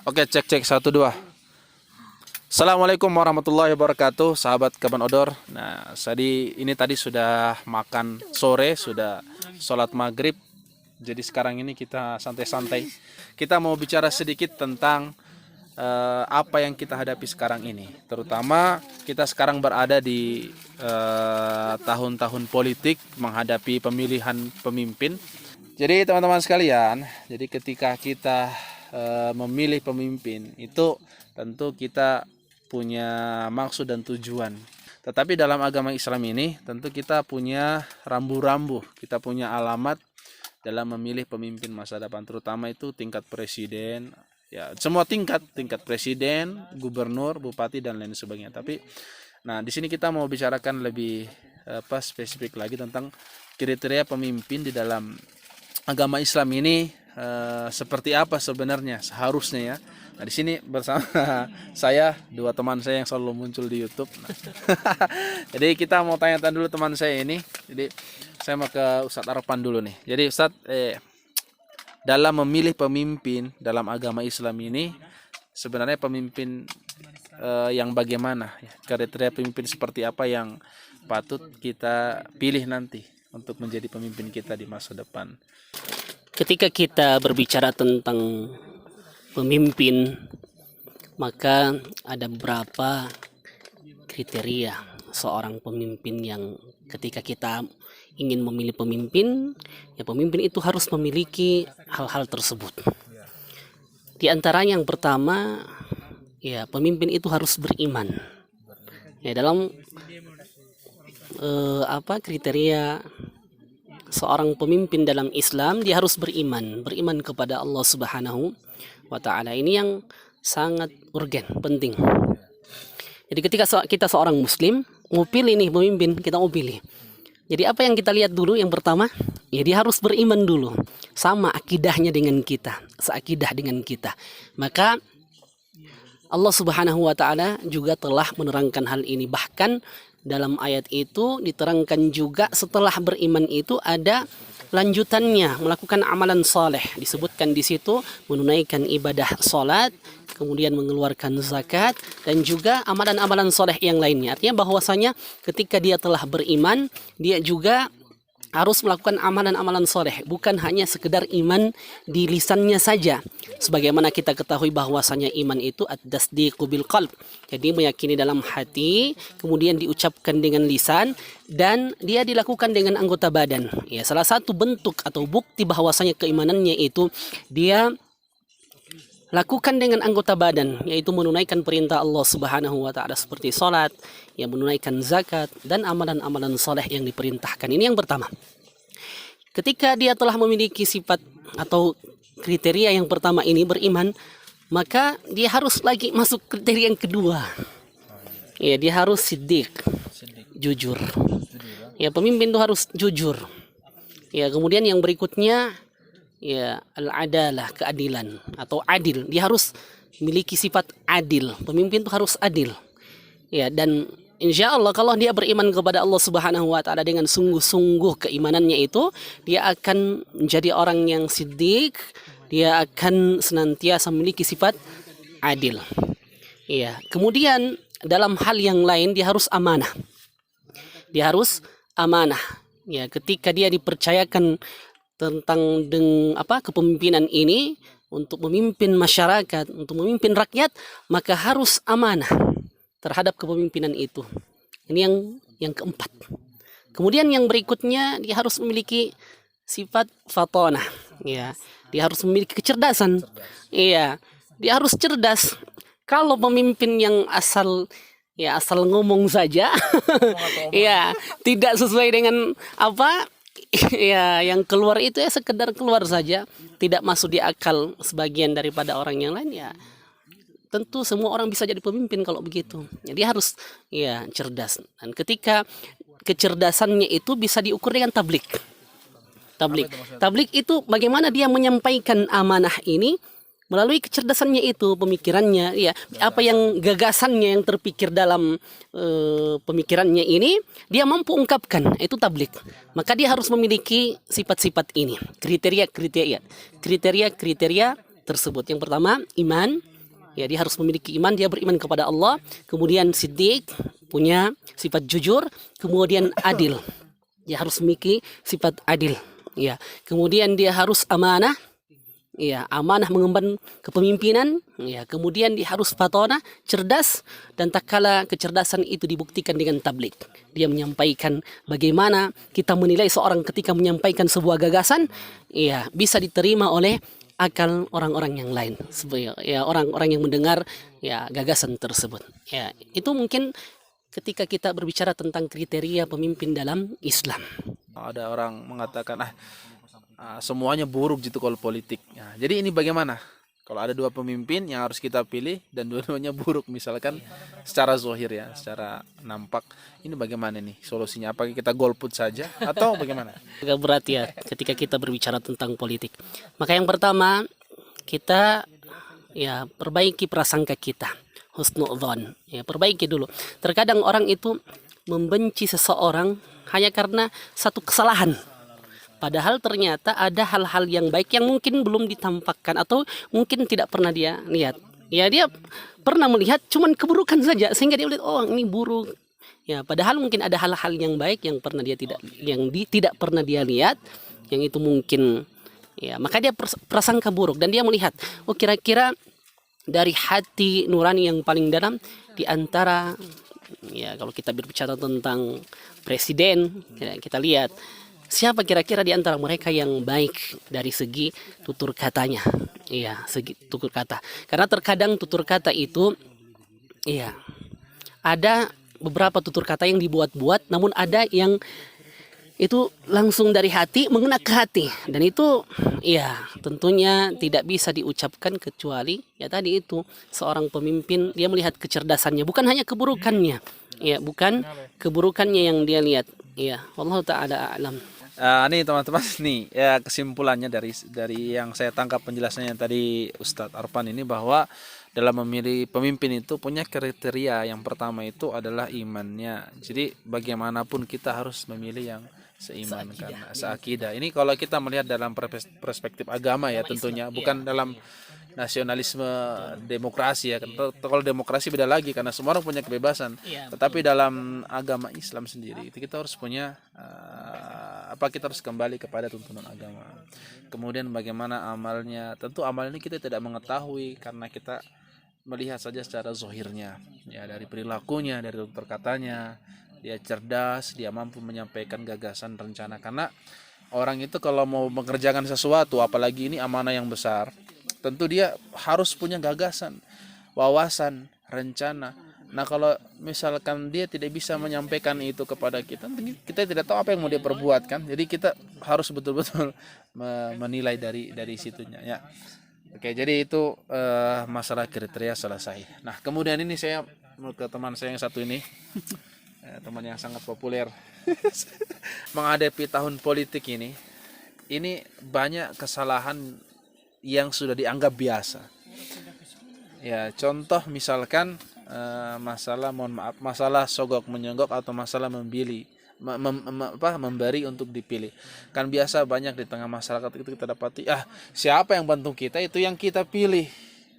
Oke, cek 1 2. Assalamualaikum warahmatullahi wabarakatuh, sahabat Kaban Odor. Nah, ini tadi sudah makan sore, sudah sholat maghrib. Jadi sekarang ini kita santai-santai. Kita mau bicara sedikit tentang apa yang kita hadapi sekarang ini. Terutama kita sekarang berada di tahun-tahun politik, menghadapi pemilihan pemimpin. Jadi teman-teman sekalian, jadi ketika kita memilih pemimpin itu tentu kita punya maksud dan tujuan. Tetapi dalam agama Islam ini tentu kita punya rambu-rambu, kita punya alamat dalam memilih pemimpin masa depan, terutama itu tingkat presiden, ya semua tingkat presiden, gubernur, bupati dan lain sebagainya. Tapi nah di sini kita mau bicarakan lebih spesifik lagi tentang kriteria pemimpin di dalam agama Islam ini. Seperti apa sebenarnya seharusnya ya. Nah di sini bersama saya 2 teman saya yang selalu muncul di YouTube. Nah, jadi kita mau tanya-tanya dulu teman saya ini. Jadi saya mau ke Ustadz Arfan dulu nih. Jadi Ustadz, dalam memilih pemimpin dalam agama Islam ini sebenarnya pemimpin yang bagaimana? Kriteria pemimpin seperti apa yang patut kita pilih nanti untuk menjadi pemimpin kita di masa depan? Ketika kita berbicara tentang pemimpin, maka ada beberapa kriteria seorang pemimpin yang ketika kita ingin memilih pemimpin, ya pemimpin itu harus memiliki hal-hal tersebut. Di antara yang pertama, ya pemimpin itu harus beriman. Ya dalam kriteria seorang pemimpin dalam Islam, dia harus beriman kepada Allah Subhanahu wa Ta'ala. Ini yang sangat urgen, penting. Jadi ketika kita seorang muslim mau pilih nih pemimpin, kita mau pilih. Jadi apa yang kita lihat dulu yang pertama, ya dia harus beriman dulu, sama akidahnya dengan kita, seakidah dengan kita. Maka Allah Subhanahu wa Ta'ala juga telah menerangkan hal ini. Bahkan dalam ayat itu diterangkan juga setelah beriman itu ada lanjutannya, melakukan amalan saleh. Disebutkan di situ menunaikan ibadah salat, kemudian mengeluarkan zakat dan juga amalan-amalan saleh yang lainnya. Artinya bahwasanya ketika dia telah beriman, dia juga harus melakukan amalan-amalan soleh, bukan hanya sekedar iman di lisannya saja. Sebagaimana kita ketahui bahwasanya iman itu at-tasdiqu bil qalb. Jadi meyakini dalam hati, kemudian diucapkan dengan lisan dan dia dilakukan dengan anggota badan. Ya, salah satu bentuk atau bukti bahwasanya keimanannya itu dia lakukan dengan anggota badan, yaitu menunaikan perintah Allah Subhanahu wa Ta'ala seperti salat, yang menunaikan zakat dan amalan-amalan soleh yang diperintahkan. Ini yang pertama. Ketika dia telah memiliki sifat atau kriteria yang pertama ini, beriman, maka dia harus lagi masuk kriteria yang kedua. Ya, dia harus siddiq, jujur. Ya, pemimpin itu harus jujur. Ya, kemudian yang berikutnya, ya al-adalah, keadilan atau adil. Dia harus memiliki sifat adil. Pemimpin itu harus adil. Ya, dan insya Allah kalau dia beriman kepada Allah Subhanahu wa Ta'ala dengan sungguh-sungguh keimanannya itu, dia akan menjadi orang yang siddiq. Dia akan senantiasa memiliki sifat adil. Ya, kemudian dalam hal yang lain dia harus amanah. Dia harus amanah. Ya, ketika dia dipercayakan tentang kepemimpinan ini untuk memimpin masyarakat, untuk memimpin rakyat, maka harus amanah terhadap kepemimpinan itu. Ini yang keempat. Kemudian yang berikutnya, dia harus memiliki sifat fatonah. Ya, dia harus memiliki kecerdasan. Iya, dia harus cerdas. Kalau pemimpin yang asal ngomong saja, ya tidak sesuai dengan ya yang keluar itu ya sekedar keluar saja, tidak masuk di akal sebagian daripada orang yang lain, ya tentu semua orang bisa jadi pemimpin kalau begitu. Jadi harus ya cerdas. Dan ketika kecerdasannya itu bisa diukur dengan tablik itu bagaimana dia menyampaikan amanah ini melalui kecerdasannya itu, pemikirannya, ya apa yang gagasannya yang terpikir dalam pemikirannya ini dia mampu ungkapkan, itu tablik. Maka dia harus memiliki sifat-sifat ini, kriteria tersebut. Yang pertama iman, Ya, dia harus memiliki iman, dia beriman kepada Allah, kemudian siddiq, punya sifat jujur, kemudian adil. Dia harus memiliki sifat adil. Ya, kemudian dia harus amanah. Ya, amanah mengemban kepemimpinan. Ya, kemudian dia harus fatona, cerdas, dan tak kala kecerdasan itu dibuktikan dengan tablik. Dia menyampaikan bagaimana kita menilai seorang ketika menyampaikan sebuah gagasan, ya, bisa diterima oleh akal orang-orang yang lain. Ya, orang-orang yang mendengar ya gagasan tersebut. Ya, itu mungkin ketika kita berbicara tentang kriteria pemimpin dalam Islam. Ada orang mengatakan semuanya buruk gitu kalau politik. Nah, jadi ini bagaimana? Kalau ada dua pemimpin yang harus kita pilih dan dua-duanya buruk misalkan secara zohir ya, secara nampak, ini bagaimana nih solusinya? Apakah kita golput saja atau bagaimana? Agak berat ya ketika kita berbicara tentang politik. Maka yang pertama kita ya perbaiki prasangka kita, husnudzon. Ya, perbaiki dulu. Terkadang orang itu membenci seseorang hanya karena satu kesalahan. Padahal ternyata ada hal-hal yang baik yang mungkin belum ditampakkan atau mungkin tidak pernah dia lihat. Ya, dia pernah melihat cuman keburukan saja sehingga dia lihat oh ini buruk. Ya, padahal mungkin ada hal-hal yang baik yang tidak pernah dia lihat, yang itu mungkin ya, maka dia prasangka buruk dan dia melihat oh kira-kira dari hati nurani yang paling dalam di antara ya kalau kita berbicara tentang presiden ya, kita lihat siapa kira-kira di antara mereka yang baik dari segi tutur katanya. Iya, segi tutur kata. Karena terkadang tutur kata itu iya, ada beberapa tutur kata yang dibuat-buat namun ada yang itu langsung dari hati mengena ke hati dan itu ya tentunya tidak bisa diucapkan kecuali ya tadi itu seorang pemimpin dia melihat kecerdasannya bukan hanya keburukannya. Ya, bukan keburukannya yang dia lihat. Ya, wallahu taala a'lam. Nih teman-teman nih ya kesimpulannya dari yang saya tangkap penjelasannya tadi Ustadz Arfan ini bahwa dalam memilih pemimpin itu punya kriteria. Yang pertama itu adalah imannya. Jadi bagaimanapun kita harus memilih yang seiman karena seakidah. Ini kalau kita melihat dalam perspektif agama ya tentunya bukan dalam nasionalisme demokrasi ya. Kalau demokrasi beda lagi karena semua orang punya kebebasan. Tetapi dalam agama Islam sendiri itu kita harus punya kita harus kembali kepada tuntunan agama. Kemudian bagaimana amalnya? Tentu amal ini kita tidak mengetahui karena kita melihat saja secara zohirnya, ya dari perilakunya, dari tutur katanya, dia cerdas, dia mampu menyampaikan gagasan, rencana. Karena orang itu kalau mau mengerjakan sesuatu, apalagi ini amanah yang besar, tentu dia harus punya gagasan, wawasan, rencana. Nah kalau misalkan dia tidak bisa menyampaikan itu kepada kita, kita tidak tahu apa yang mau dia perbuat kan. Jadi kita harus betul-betul menilai dari situnya ya. Oke, jadi itu masalah kriteria selesai. Nah kemudian ini saya mau ke teman saya yang satu ini, teman yang sangat populer menghadapi tahun politik ini banyak kesalahan yang sudah dianggap biasa. Ya contoh misalkan masalah sogok menyogok atau masalah memberi untuk dipilih. Kan biasa banyak di tengah masyarakat itu kita dapati siapa yang bantu kita itu yang kita pilih.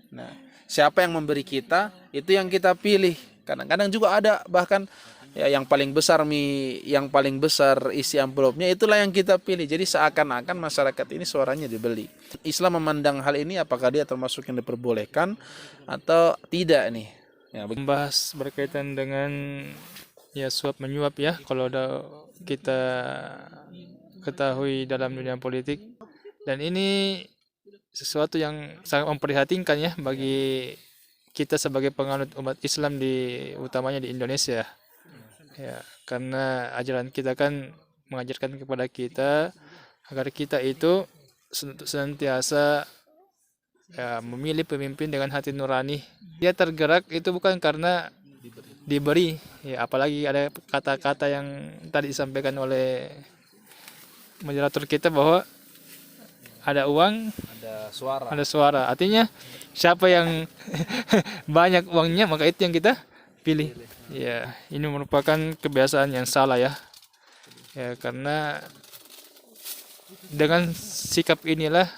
Nah, siapa yang memberi kita itu yang kita pilih. Kadang-kadang juga ada bahkan ya yang paling besar isi amplopnya itulah yang kita pilih. Jadi seakan-akan masyarakat ini suaranya dibeli. Islam memandang hal ini apakah dia termasuk yang diperbolehkan atau tidak nih? Ya, membahas berkaitan dengan ya suap menyuap ya kalau udah kita ketahui dalam dunia politik, dan ini sesuatu yang sangat memprihatinkan ya bagi kita sebagai penganut umat Islam utamanya di Indonesia ya, karena ajaran kita kan mengajarkan kepada kita agar kita itu senantiasa ya, memilih pemimpin dengan hati nurani. Dia tergerak itu bukan karena diberi ya, apalagi ada kata-kata yang tadi disampaikan oleh moderator kita bahwa ada uang, ada suara. Artinya siapa yang banyak uangnya maka itu yang kita pilih. Ya, ini merupakan kebiasaan yang salah ya. Ya, karena dengan sikap inilah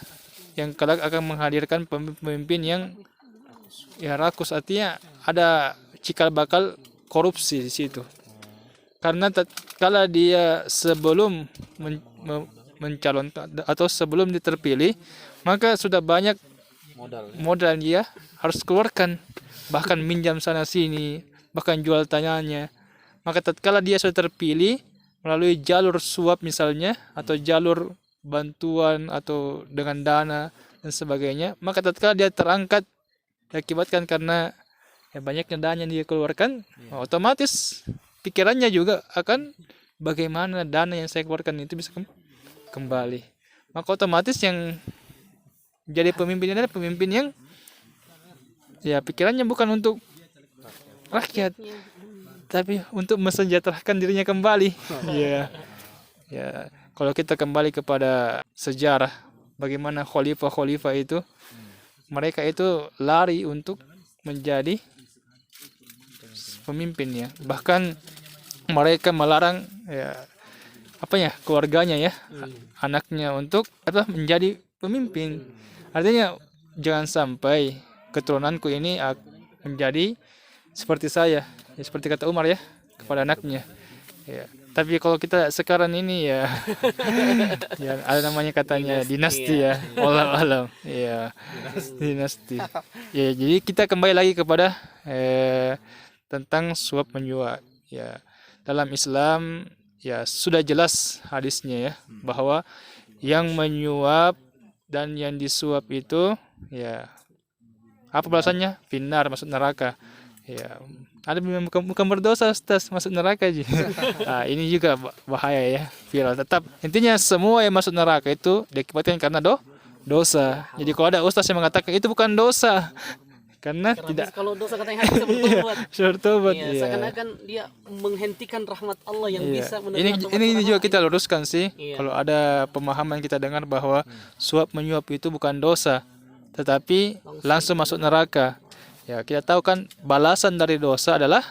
yang kelak akan menghadirkan pemimpin yang Ya rakus artinya ada cikal bakal korupsi di situ. Karena tatkala dia sebelum mencalonkan atau sebelum diterpilih, maka sudah banyak modal dia harus keluarkan, bahkan minjam sana sini, bahkan jual tanahnya. Maka tatkala dia sudah terpilih melalui jalur suap misalnya, atau jalur bantuan atau dengan dana dan sebagainya, maka tatkala dia terangkat diakibatkan karena banyaknya dana yang dia keluarkan, otomatis pikirannya juga akan bagaimana dana yang saya keluarkan itu bisa kembali. Maka otomatis yang jadi pemimpin adalah pemimpin yang pikirannya bukan untuk rakyat, tapi untuk mensejahterakan dirinya kembali. Kalau kita kembali kepada sejarah bagaimana khalifah-khalifah itu, mereka itu lari untuk menjadi pemimpin ya. Bahkan mereka melarang keluarganya anaknya untuk menjadi pemimpin. Artinya jangan sampai keturunanku ini menjadi seperti saya, seperti kata Umar kepada anaknya. Tapi kalau kita sekarang ini ada namanya katanya dinasti Wallahu alam. Dinasti. Jadi kita kembali lagi kepada tentang suap menyuap. Dalam Islam sudah jelas hadisnya bahwa yang menyuap dan yang disuap itu apa balasannya? Finnar, masuk neraka. Ada bukan berdosa Ustaz, masuk neraka aja. Ini juga bahaya viral. Tetap intinya semua yang masuk neraka itu diakibatkan karena dosa. Jadi kalau ada ustaz yang mengatakan itu bukan dosa karena tidak, kalau dosa katanya harus bertobat. Bertobat. Seakan-akan dia menghentikan rahmat Allah yang bisa menerima ini juga kita luruskan sih. Kalau ada pemahaman kita dengar bahwa suap menyuap itu bukan dosa, tetapi langsung masuk neraka. Kita tahu kan balasan dari dosa adalah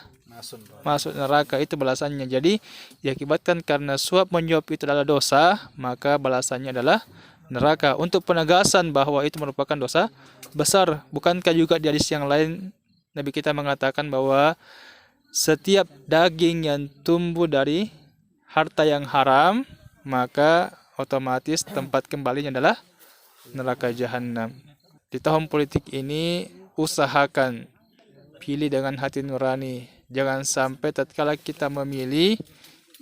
masuk neraka, itu balasannya. Jadi diakibatkan karena suap menyuap itu adalah dosa, maka balasannya adalah neraka. Untuk penegasan bahwa itu merupakan dosa besar, bukankah juga di hadis yang lain Nabi kita mengatakan bahwa setiap daging yang tumbuh dari harta yang haram, maka otomatis tempat kembalinya adalah neraka jahanam. Di tahun politik ini usahakan pilih dengan hati nurani. Jangan sampai tatkala kita memilih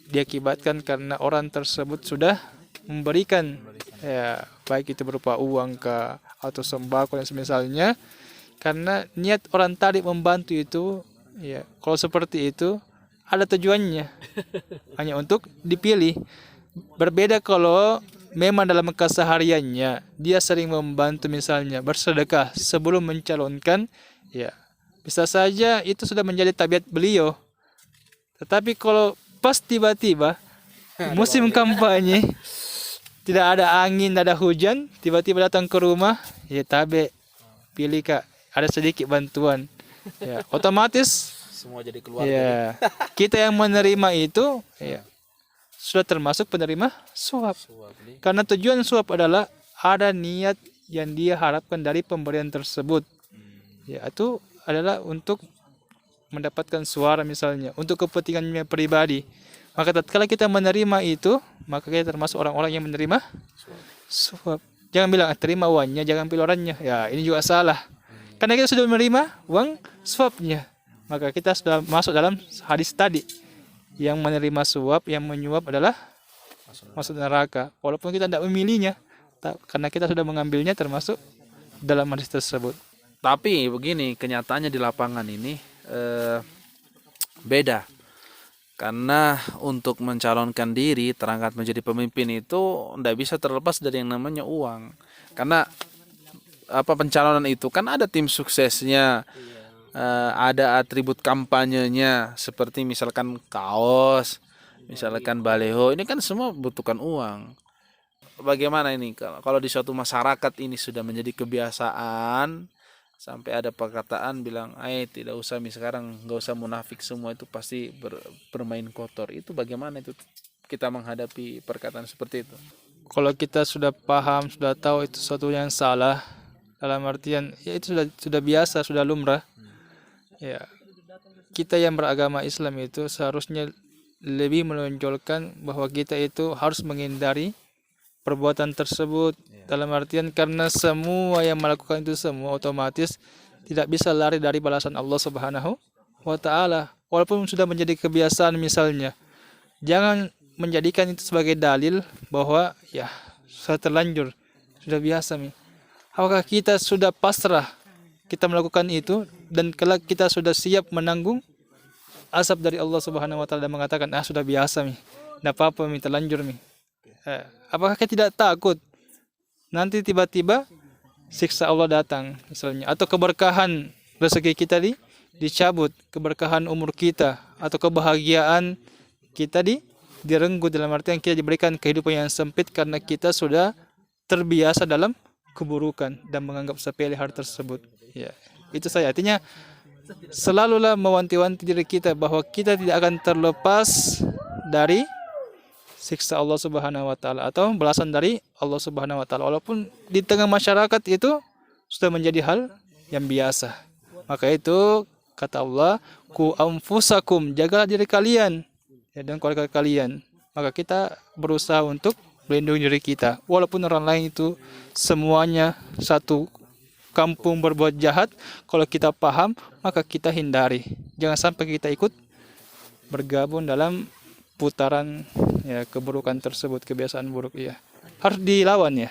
diakibatkan karena orang tersebut sudah memberikan baik itu berupa uang atau sembako dan semisalnya, karena niat orang tadi membantu itu kalau seperti itu ada tujuannya hanya untuk dipilih. Berbeda kalau memang dalam kesehariannya dia sering membantu, misalnya bersedekah sebelum mencalonkan, bisa saja itu sudah menjadi tabiat beliau. Tetapi kalau pas tiba-tiba musim kampanye, tidak ada angin, tidak ada hujan, tiba-tiba datang ke rumah, tabe pilih Kak, ada sedikit bantuan, otomatis semua jadi keluarga. Kita yang menerima itu sudah termasuk penerima suap. Karena tujuan suap adalah ada niat yang dia harapkan dari pemberian tersebut. Itu adalah untuk mendapatkan suara misalnya, untuk kepentingannya pribadi. Maka tatkala kita menerima itu, maka kita termasuk orang-orang yang menerima suap. Jangan bilang terima uangnya, jangan pilih orangnya. Ini juga salah. Karena kita sudah menerima uang suapnya, maka kita sudah masuk dalam hadis tadi. Yang menerima suap, yang menyuap adalah masuk neraka. Walaupun kita tidak memilihnya, karena kita sudah mengambilnya termasuk dalam hadis tersebut. Tapi begini, kenyataannya di lapangan ini beda. Karena untuk mencalonkan diri, terangkat menjadi pemimpin itu tidak bisa terlepas dari yang namanya uang. Karena pencalonan itu kan ada tim suksesnya. Ada atribut kampanyenya seperti misalkan kaos, misalkan baleho, ini kan semua butuhkan uang. Bagaimana ini kalau di suatu masyarakat ini sudah menjadi kebiasaan, sampai ada perkataan bilang, tidak usah sekarang, nggak usah munafik, semua itu pasti bermain kotor. Itu bagaimana itu kita menghadapi perkataan seperti itu? Kalau kita sudah paham, sudah tahu itu sesuatu yang salah, Dalam artian ya itu sudah biasa, sudah lumrah. Ya, kita yang beragama Islam itu seharusnya lebih menonjolkan bahwa kita itu harus menghindari perbuatan tersebut. Dalam artian karena semua yang melakukan itu semua otomatis tidak bisa lari dari balasan Allah Subhanahu wa taala. Walaupun sudah menjadi kebiasaan misalnya, jangan menjadikan itu sebagai dalil bahwa ya sudah terlanjur, sudah biasa nih. Apakah kita sudah pasrah kita melakukan itu dan kelak kita sudah siap menanggung azab dari Allah Subhanahu wa taala dan mengatakan sudah biasa nih. Enggak apa-apa nih, terlanjur nih. Apakah kita tidak takut nanti tiba-tiba siksa Allah datang misalnya, atau keberkahan rezeki kita dicabut, keberkahan umur kita atau kebahagiaan kita direnggut, dalam artian kita diberikan kehidupan yang sempit karena kita sudah terbiasa dalam keburukan dan menganggap sepele hal tersebut. Ya, itu saya. Artinya selalulah mewanti-wanti diri kita bahwa kita tidak akan terlepas dari siksa Allah Subhanahu wa taala atau balasan dari Allah Subhanahu wa taala, walaupun di tengah masyarakat itu sudah menjadi hal yang biasa. Maka itu kata Allah, ku anfusakum, jaga diri kalian ya, dan keluarga kalian. Maka kita berusaha untuk melindungi diri kita, walaupun orang lain itu semuanya satu kampung berbuat jahat, kalau kita paham maka kita hindari. Jangan sampai kita ikut bergabung dalam putaran ya keburukan tersebut, kebiasaan buruk ya. Harus dilawan ya.